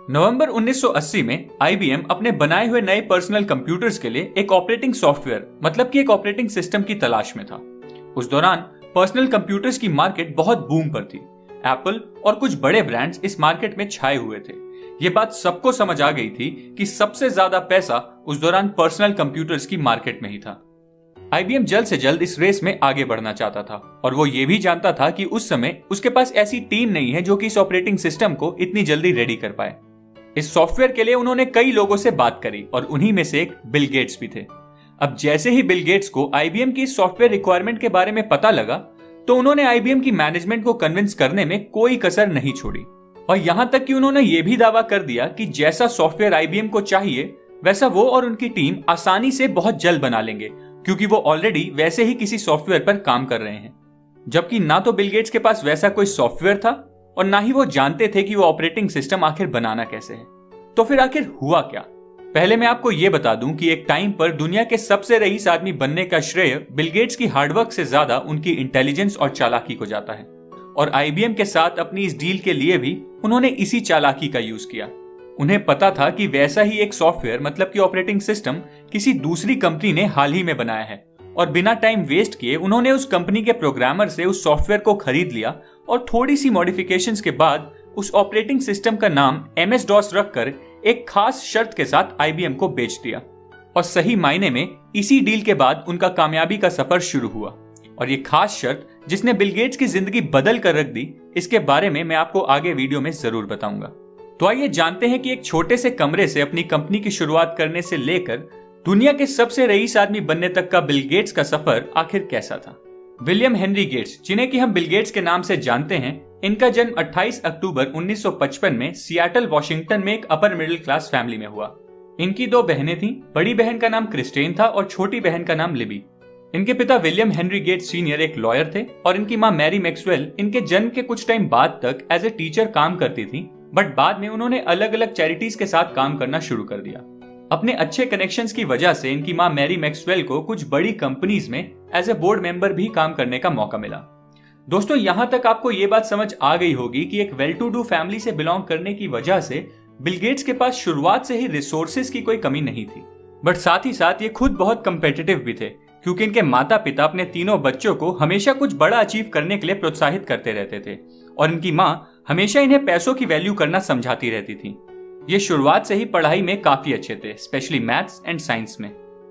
नवंबर 1980 में आईबीएम अपने बनाए हुए नए पर्सनल कंप्यूटर्स के लिए एक ऑपरेटिंग सॉफ्टवेयर मतलब कि एक ऑपरेटिंग सिस्टम की तलाश में था। उस दौरान पर्सनल कंप्यूटर्स की मार्केट बहुत बूम पर थी। एप्पल और कुछ बड़े ब्रांड्स इस मार्केट में छाए हुए थे। ये बात सबको समझ आ गई थी कि सबसे ज्यादा पैसा उस दौरान पर्सनल कंप्यूटर्स की मार्केट में ही था। आईबीएम जल्द से जल्द इस रेस में आगे बढ़ना चाहता था और वो ये भी जानता था कि उस समय उसके पास ऐसी टीम नहीं है जो कि इस ऑपरेटिंग सिस्टम को इतनी जल्दी रेडी कर पाए। इस सॉफ्टवेयर के लिए उन्होंने कई लोगों से बात करी और उन्हीं में से एक बिल गेट्स भी थे। अब जैसे ही बिल गेट्स को आईबीएम की सॉफ्टवेयर रिक्वायरमेंट के बारे में पता लगा तो उन्होंने आईबीएम की मैनेजमेंट को कन्विंस करने में कोई कसर नहीं छोड़ी और यहां तक कि उन्होंने ये भी दावा कर दिया कि जैसा सॉफ्टवेयर आईबीएम को चाहिए वैसा वो और उनकी टीम आसानी से बहुत जल्द बना लेंगे, क्योंकि वो ऑलरेडी वैसे ही किसी सॉफ्टवेयर पर काम कर रहे हैं। जबकि ना तो बिल गेट्स के पास वैसा कोई सॉफ्टवेयर था और ना ही वो जानते थे कि वो ऑपरेटिंग सिस्टम आखिर बनाना कैसे है। तो फिर आखिर हुआ क्या? पहले मैं आपको ये बता दूं कि एक टाइम पर दुनिया के सबसे रईस आदमी बनने का श्रेय बिल गेट्स की हार्डवर्क से ज्यादा उनकी इंटेलिजेंस और चालाकी को जाता है और आईबीएम के साथ अपनी इस डील के लिए भी उन्होंने इसी चालाकी का यूज किया। उन्हें पता था कि वैसा ही एक सॉफ्टवेयर मतलब कि ऑपरेटिंग सिस्टम किसी दूसरी कंपनी ने हाल ही में बनाया है और बिना टाइम वेस्ट किए उन्होंने उस कंपनी के प्रोग्रामर से उस सॉफ्टवेयर को खरीद लिया और थोड़ी सी मॉडिफिकेशंस के बाद उस ऑपरेटिंग सिस्टम का नाम MS DOS रखकर एक खास शर्त के साथ आईबीएम को बेच दिया। और सही मायने में इसी डील के बाद उनका कामयाबी का सफर शुरू हुआ और ये खास शर्त जिसने बिल गेट्स की जिंदगी बदल कर रख दी, इसके बारे में मैं आपको आगे वीडियो में जरूर बताऊंगा। तो आइए जानते हैं कि एक छोटे से कमरे से अपनी कंपनी की शुरुआत करने से लेकर दुनिया के सबसे रईस आदमी बनने तक का बिल गेट्स का सफर आखिर कैसा था। विलियम हेनरी गेट्स, जिन्हें कि हम बिल गेट्स के नाम से जानते हैं, इनका जन्म 28 अक्टूबर 1955 में सियाटल वॉशिंगटन में एक अपर मिडिल क्लास फैमिली में हुआ। इनकी दो बहनें थीं। बड़ी बहन का नाम क्रिस्टेन था और छोटी बहन का नाम लिबी। इनके पिता विलियम हेनरी गेट्स सीनियर एक लॉयर थे और इनकी मां मैरी मैक्सवेल इनके जन्म के कुछ टाइम बाद तक एज ए टीचर काम करती थी, बट बाद में उन्होंने अलग अलग चैरिटीज के साथ काम करना शुरू कर दिया। अपने अच्छे कनेक्शंस की वजह से इनकी मां मैरी मैक्सवेल को कुछ बड़ी कंपनीज में एज ए बोर्ड मेंबर भी काम करने का मौका मिला। दोस्तों, यहां तक आपको ये बात समझ आ गई होगी कि एक वेल टू डू फैमिली से बिलोंग करने की वजह से बिल गेट्स के पास शुरुआत से ही रिसोर्सेज की कोई कमी नहीं थी, बट साथ ही साथ ये खुद बहुत कंपेटिटिव भी थे, क्योंकि इनके माता पिता अपने तीनों बच्चों को हमेशा कुछ बड़ा अचीव करने के लिए प्रोत्साहित करते रहते थे और इनकी मां हमेशा इन्हें पैसों की वैल्यू करना समझाती रहती थी। ये शुरुआत से ही पढ़ाई में काफी अच्छे थे, स्पेशली मैथ्स एंड साइंस में।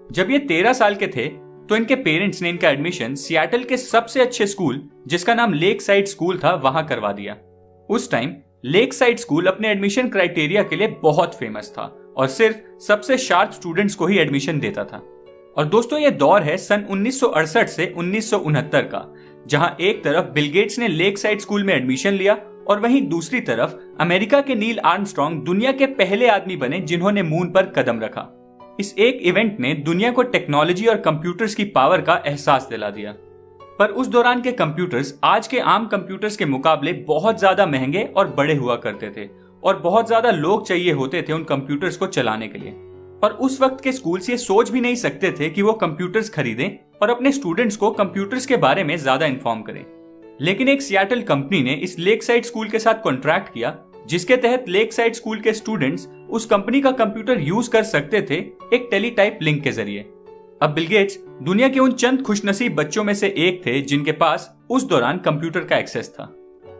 जब ये 13 साल के थे तो इनके पेरेंट्स ने इनका एडमिशन सियाटल के सबसे अच्छे स्कूल, जिसका नाम लेक साइड स्कूल था, वहां करवा दिया। उस टाइम लेक साइड स्कूल अपने एडमिशन क्राइटेरिया के लिए बहुत फेमस था और सिर्फ सबसे शार्प स्टूडेंट्स को ही एडमिशन देता था। और दोस्तों, ये दौर है सन 1968 से 1969 का, जहां एक तरफ बिल गेट्स ने लेक साइड स्कूल में एडमिशन लिया और वहीं दूसरी तरफ अमेरिका के नील आर्मस्ट्रॉन्ग दुनिया के पहले आदमी बने जिन्होंने मून पर कदम रखा। इस एक इवेंट ने दुनिया को टेक्नोलॉजी और कंप्यूटर्स की पावर का एहसास दिला दिया। पर उस दौरान के कंप्यूटर्स आज के आम कंप्यूटर्स के मुकाबले बहुत ज्यादा महंगे और बड़े हुआ करते थे और बहुत ज्यादा लोग चाहिए होते थे उन कंप्यूटर्स को चलाने के लिए। और उस वक्त के स्कूल्स ये सोच भी नहीं सकते थे कि वो कंप्यूटर्स खरीदें और अपने स्टूडेंट्स को कंप्यूटर्स के बारे में ज्यादा इन्फॉर्म करें। लेकिन एक सियाटल कंपनी ने इस लेक साइड स्कूल के साथ कॉन्ट्रैक्ट किया, जिसके तहत लेक साइड स्कूल के स्टूडेंट्स उस कंपनी का कंप्यूटर यूज कर सकते थे एक टेलीटाइप लिंक के जरिए। अब बिल गेट्स दुनिया के उन चंद खुशनसीब बच्चों में से एक थे जिनके पास उस दौरान कंप्यूटर का एक्सेस था।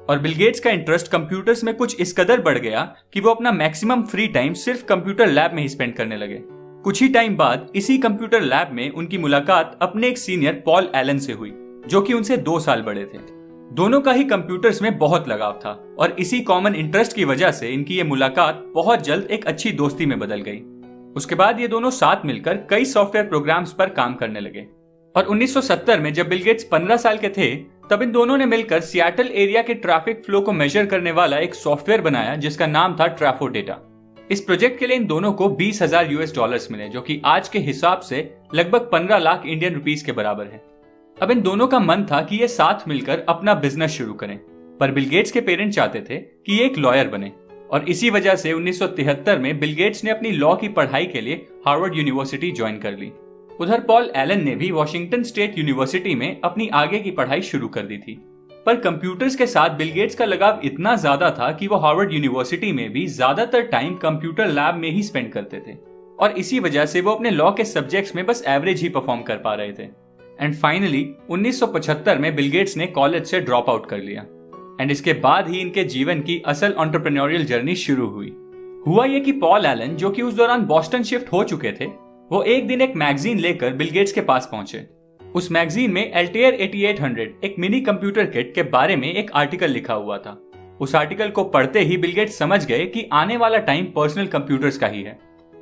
और बिल गेट्स का इंटरेस्ट कंप्यूटर्स में कुछ इस कदर बढ़ गया कि वो अपना मैक्सिमम फ्री टाइम सिर्फ कंप्यूटर लैब में ही स्पेंड करने लगे। कुछ ही टाइम बाद इसी कंप्यूटर लैब में उनकी मुलाकात अपने एक सीनियर पॉल एलन से हुई, जो कि उनसे 2 साल बड़े थे। दोनों का ही कंप्यूटर्स में बहुत लगाव था और इसी कॉमन इंटरेस्ट की वजह से इनकी ये मुलाकात बहुत जल्द एक अच्छी दोस्ती में बदल गई। उसके बाद ये दोनों साथ मिलकर कई सॉफ्टवेयर प्रोग्राम्स पर काम करने लगे और 1970 में जब बिल गेट्स 15 साल के थे तब इन दोनों ने मिलकर सियाटल एरिया के ट्रैफिक फ्लो को मेजर करने वाला एक सॉफ्टवेयर बनाया जिसका नाम था ट्रैफो डेटा। इस प्रोजेक्ट के लिए इन दोनों को $20,000 मिले, जो कि आज के हिसाब से लगभग 15 लाख इंडियन रुपीस के बराबर है। अब इन दोनों का मन था कि ये साथ मिलकर अपना बिजनेस शुरू करें, पर बिल गेट्स के पेरेंट्स चाहते थे कि ये एक लॉयर बने और इसी वजह से 1973 में बिल गेट्स ने अपनी लॉ की पढ़ाई के लिए हार्वर्ड यूनिवर्सिटी ज्वाइन कर ली। उधर पॉल एलन ने भी वॉशिंगटन स्टेट यूनिवर्सिटी में अपनी आगे की पढ़ाई शुरू कर दी थी। पर कंप्यूटर्स के साथ बिल गेट्स का लगाव इतना ज्यादा था कि वो हार्वर्ड यूनिवर्सिटी में भी ज्यादातर टाइम कंप्यूटर लैब में ही स्पेंड करते थे और इसी वजह से वो अपने लॉ के सब्जेक्ट्स में बस एवरेज ही परफॉर्म कर पा रहे थे। एंड फाइनली 1975 में बिल गेट्स ने कॉलेज से ड्रॉप आउट कर लिया एंड इसके बाद ही इनके जीवन की असल एंटरप्रेन्योरियल जर्नी शुरू हुई। हुआ ये कि पॉल एलन, जो कि उस दौरान बॉस्टन शिफ्ट हो चुके थे, वो एक दिन एक मैगजीन लेकर बिल गेट्स के पास पहुंचे। उस मैगजीन में एल्टेयर 8800 एक मिनी कंप्यूटर किट के बारे में एक आर्टिकल लिखा हुआ था। उस आर्टिकल को पढ़ते ही बिल गेट्स समझ गए कि आने वाला टाइम पर्सनल कंप्यूटर्स का ही है।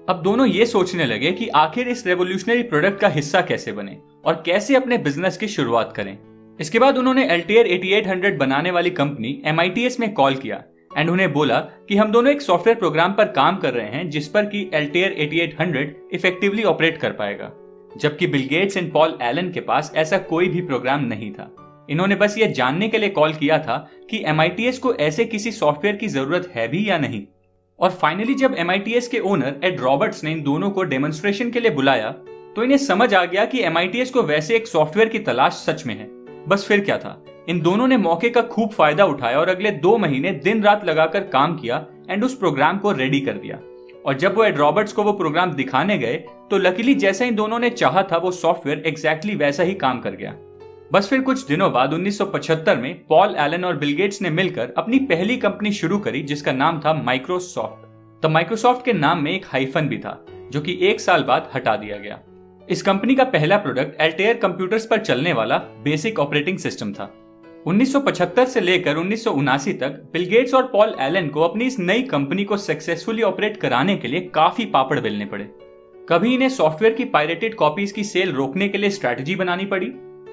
अब दोनों ये सोचने लगे कि आखिर इस रेवोल्यूशनरी प्रोडक्ट का हिस्सा कैसे बने और कैसे अपने बिजनेस की शुरुआत करें। इसके बाद उन्होंने एल्टेयर 8800 बनाने वाली कंपनी MITS में कॉल किया एंड उन्हें बोला कि हम दोनों एक सॉफ्टवेयर प्रोग्राम पर काम कर रहे हैं जिस पर कि एल्टेयर 8800 इफेक्टिवली ऑपरेट कर पाएगा। जबकि Bill Gates and Paul Allen के पास ऐसा कोई भी प्रोग्राम नहीं था। इन्होंने बस ये जानने के लिए कॉल किया था कि MITS को ऐसे किसी सॉफ्टवेयर की जरूरत है भी या नहीं। और फाइनली जब MITS के ओनर एड रॉबर्ट्स ने इन दोनों को डेमोन्स्ट्रेशन के लिए बुलाया तो इन्हें समझ आ गया कि MITS को वैसे एक सॉफ्टवेयर की तलाश सच में है। बस फिर क्या था, इन दोनों ने मौके का खूब फायदा उठाया और अगले 2 महीने दिन रात लगाकर काम किया एंड उस प्रोग्राम को रेडी कर दिया। और जब वो एड रॉबर्ट्स को वो प्रोग्राम दिखाने गए तो लकीली जैसा इन दोनों ने चाहा था वो सॉफ्टवेयर एग्जैक्टली वैसा ही काम कर गया। बस फिर कुछ दिनों बाद 1975 में पॉल एलन और बिल गेट्स ने मिलकर अपनी पहली कंपनी शुरू करी जिसका नाम था माइक्रोसॉफ्ट। तो माइक्रोसॉफ्ट के नाम में एक हाइफन भी था जो कि 1 साल बाद हटा दिया गया। इस कंपनी का पहला प्रोडक्ट एल्टेयर कंप्यूटर्स पर चलने वाला बेसिक ऑपरेटिंग सिस्टम था। 1975 से लेकर 1979 तक बिल गेट्स और पॉल एलन को अपनी इस नई कंपनी को सक्सेसफुली ऑपरेट कराने के लिए काफी पापड़ बेलने पड़े। कभी इन्हें सॉफ्टवेयर की पायरेटेड कॉपीज की सेल रोकने के लिए स्ट्रैटेजी बनानी पड़ी,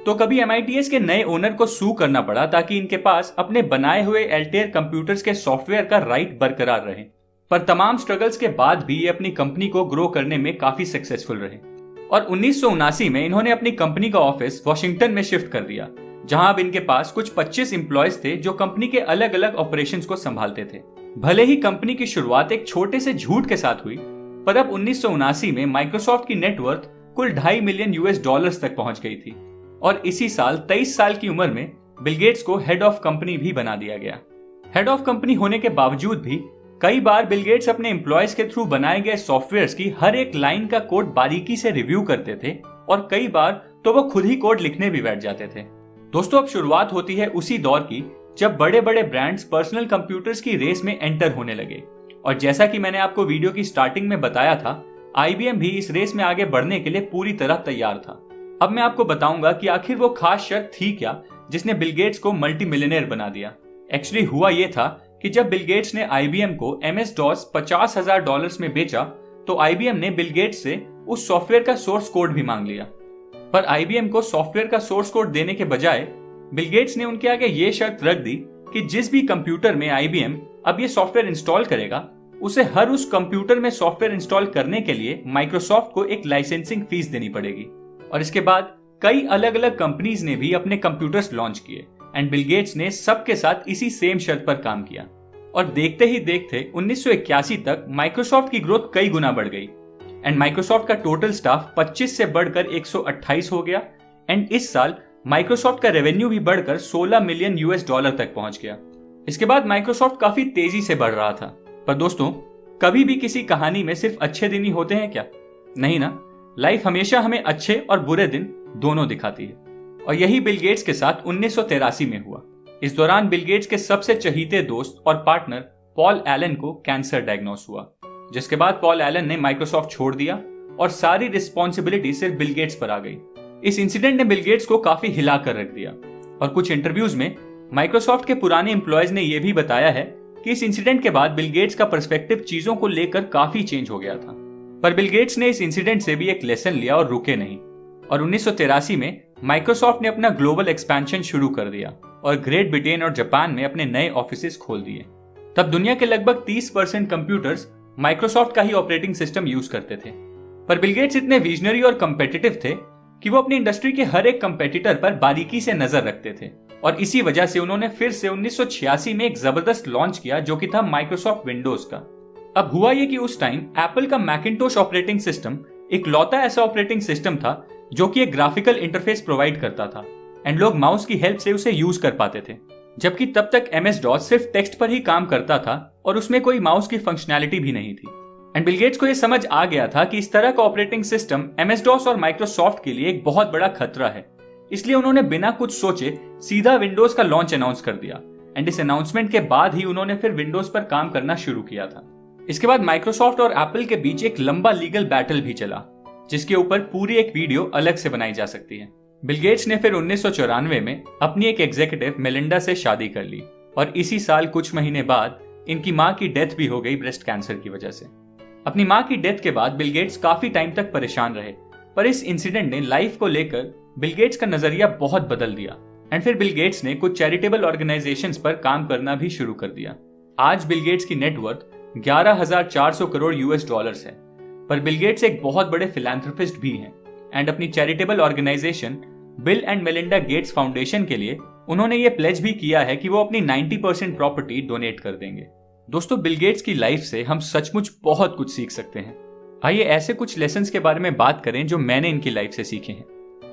तो कभी MITS के नए ओनर को सू करना पड़ा ताकि इनके पास अपने बनाए हुए एल्टेयर कंप्यूटर्स के सॉफ्टवेयर का राइट बरकरार रहे। पर तमाम स्ट्रगल्स के बाद भी ये अपनी कंपनी को ग्रो करने में काफी सक्सेसफुल रहे और 1979 में इन्होंने अपनी कंपनी का ऑफिस वॉशिंगटन में शिफ्ट कर दिया, जहां अब इनके पास कुछ 25 एम्प्लॉयज थे जो कंपनी के अलग अलग ऑपरेशंस को संभालते थे। भले ही कंपनी की शुरुआत एक छोटे से झूठ के साथ हुई, पर अब 1979 में माइक्रोसॉफ्ट की नेटवर्थ कुल $2.5 मिलियन तक पहुंच गई थी और इसी साल 23 साल की उम्र में बिल गेट्स को हेड ऑफ कंपनी भी बना दिया गया। हेड ऑफ कंपनी होने के बावजूद भी कई बार बिल गेट्स अपने एम्प्लॉयज के थ्रू बनाए गए सॉफ्टवेयर्स की हर एक लाइन का कोड बारीकी से रिव्यू करते थे और कई बार तो वो खुद ही कोड लिखने भी बैठ जाते थे। दोस्तों, अब शुरुआत होती है उसी दौर की जब बड़े बड़े ब्रांड्स पर्सनल कंप्यूटर्स की रेस में एंटर होने लगे और जैसा कि मैंने आपको वीडियो की स्टार्टिंग में बताया था, IBM भी इस रेस में आगे बढ़ने के लिए पूरी तरह तैयार था। अब मैं आपको बताऊंगा कि आखिर वो खास शर्त थी क्या जिसने बिल गेट्स को मल्टी मिलियनेयर बना दिया। एक्चुअली हुआ ये था कि जब बिल गेट्स ने IBM को MS-DOS $50,000 में बेचा तो IBM ने बिल गेट्स से उस सॉफ्टवेयर का सोर्स कोड भी मांग लिया। पर IBM को सॉफ्टवेयर का सोर्स कोड देने के बजाय बिल गेट्स ने उनके आगे ये शर्त रख दी कि जिस भी कंप्यूटर में IBM अब ये सॉफ्टवेयर इंस्टॉल करेगा उसे हर उस कंप्यूटर में सॉफ्टवेयर इंस्टॉल करने के लिए माइक्रोसॉफ्ट को एक लाइसेंसिंग फीस देनी पड़ेगी। और इसके बाद कई अलग अलग कंपनीज ने भी अपने कंप्यूटर्स लॉन्च किए एंड बिल गेट्स ने सबके साथ इसी सेम शर्त पर काम किया और देखते ही देखते 1981 तक माइक्रोसॉफ्ट की ग्रोथ कई गुना बढ़ गई एंड माइक्रोसॉफ्ट का टोटल स्टाफ 25 से बढ़कर 128 हो गया एंड इस साल माइक्रोसॉफ्ट का रेवेन्यू भी बढ़कर $16 मिलियन तक पहुंच गया। इसके बाद माइक्रोसॉफ्ट काफी तेजी से बढ़ रहा था। पर दोस्तों, कभी भी किसी कहानी में सिर्फ अच्छे दिन ही होते हैं क्या? नहीं ना, लाइफ हमेशा हमें अच्छे और बुरे दिन दोनों दिखाती है और यही बिल गेट्स के साथ 1983 में हुआ। इस दौरान बिल गेट्स के सबसे चहीते दोस्त और पार्टनर पॉल एलन को कैंसर डायग्नोस हुआ, जिसके बाद पॉल एलन ने माइक्रोसॉफ्ट छोड़ दिया और सारी रिस्पॉन्सिबिलिटी सिर्फ बिल गेट्स पर आ गई। इस इंसिडेंट ने बिल गेट्स को काफी हिला कर रख दिया और कुछ इंटरव्यूज में माइक्रोसॉफ्ट के पुराने एम्प्लॉयज ने यह भी बताया है कि इस इंसिडेंट के बाद बिल गेट्स का पर्सपेक्टिव चीजों को लेकर काफी चेंज हो गया था। पर बिल गेट्स ने इस इंसिडेंट से भी एक लेसन लिया और रुके नहीं और 1983 में माइक्रोसॉफ्ट ने अपना ग्लोबल एक्सपेंशन शुरू कर दिया और ग्रेट ब्रिटेन और जापान में अपने नए ऑफिसेस खोल दिए। तब दुनिया के लगभग 30% कंप्यूटर्स माइक्रोसॉफ्ट का ही ऑपरेटिंग सिस्टम यूज करते थे। पर बिल गेट्स इतने विजनरी और कम्पिटिटिव थे कि वो अपनी इंडस्ट्री के हर एक कंपेटिटर पर बारीकी से नजर रखते थे और इसी वजह से उन्होंने फिर से 1986 में एक जबरदस्त लॉन्च किया जो कि था माइक्रोसॉफ्ट विंडोज का। अब हुआ ये कि उस टाइम एप्पल का मैकिंटोश ऑपरेटिंग सिस्टम इकलौता ऐसा ऑपरेटिंग सिस्टम था जो कि एक ग्राफिकल इंटरफेस प्रोवाइड करता था एंड लोग माउस की हेल्प से उसे यूज कर पाते थे। जबकि तब तक MS-DOS सिर्फ टेक्स्ट पर ही काम करता था और उसमें कोई माउस की फंक्शनैलिटी भी नहीं थी। एंड बिल गेट्स को यह समझ आ गया था कि इस तरह का ऑपरेटिंग सिस्टम MS-DOS और माइक्रोसॉफ्ट के लिए एक बहुत बड़ा खतरा है। इसलिए उन्होंने बिना कुछ सोचे सीधा विंडोज का लॉन्च अनाउंस कर दिया एंड इस अनाउंसमेंट के बाद ही उन्होंने फिर विंडोज पर काम करना शुरू किया था। इसके बाद माइक्रोसॉफ्ट और एप्पल के बीच एक लंबा लीगल बैटल भी चला, जिसके ऊपर पूरी एक वीडियो अलग से बनाई जा सकती है। बिल गेट्स ने फिर 1994 में अपनी एक एग्जीक्यूटिव मेलिंडा से शादी कर ली और इसी साल कुछ महीने बाद इनकी मां की डेथ भी हो गई ब्रेस्ट कैंसर की वजह से। अपनी मां की डेथ के बाद बिल गेट्स काफी टाइम तक परेशान रहे, पर इस इंसिडेंट ने लाइफ को लेकर बिल गेट्स का नजरिया बहुत बदल दिया एंड फिर बिल गेट्स ने कुछ चैरिटेबल ऑर्गेनाइजेशंस पर काम करना भी शुरू कर दिया। आज बिल गेट्स की नेटवर्थ 11,400 करोड़ US$ है, पर बिल गेट्स एक बहुत बड़े फिलैंथ्रोपिस्ट भी हैं एंड अपनी charitable organisation Bill and Melinda Gates foundation के लिए उन्होंने ये प्लेज भी किया है कि वो अपनी 90% प्रॉपर्टी डोनेट कर देंगे। दोस्तों, बिल गेट्स की लाइफ से हम सचमुच बहुत कुछ सीख सकते हैं। आइए ऐसे कुछ लेसन्स के बारे में बात करें जो मैंने इनकी लाइफ से सीखे हैं।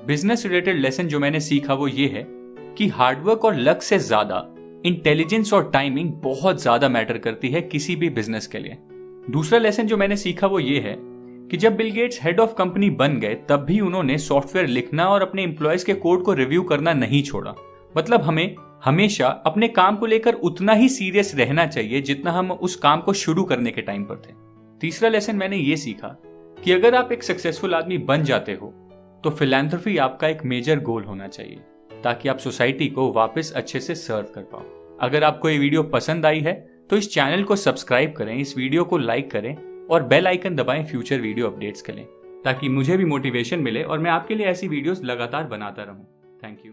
बिजनेस रिलेटेड लेसन जो मैंने सीखा वो ये है कि हार्डवर्क और लक से ज्यादा इंटेलिजेंस और टाइमिंग बहुत ज्यादा मैटर करती है किसी भी बिजनेस के लिए। दूसरा लेसन जो मैंने सीखा वो ये है कि जब Bill Gates head of company बन गए तब भी उन्होंने सॉफ्टवेयर लिखना और अपने एम्प्लॉयज के कोड को रिव्यू करना नहीं छोड़ा। मतलब हमें हमेशा अपने काम को लेकर उतना ही सीरियस रहना चाहिए जितना हम उस काम को शुरू करने के टाइम पर थे। तीसरा लेसन मैंने ये सीखा कि अगर आप एक सक्सेसफुल आदमी बन जाते हो तो फिलैंथ्रोपी आपका एक मेजर गोल होना चाहिए ताकि आप सोसाइटी को वापस अच्छे से सर्व कर पाओ। अगर आपको ये वीडियो पसंद आई है तो इस चैनल को सब्सक्राइब करें, इस वीडियो को लाइक करें और बेल आइकन दबाएं फ्यूचर वीडियो अपडेट्स के लिए, ताकि मुझे भी मोटिवेशन मिले और मैं आपके लिए ऐसी वीडियोस लगातार बनाता रहूं। Thank you.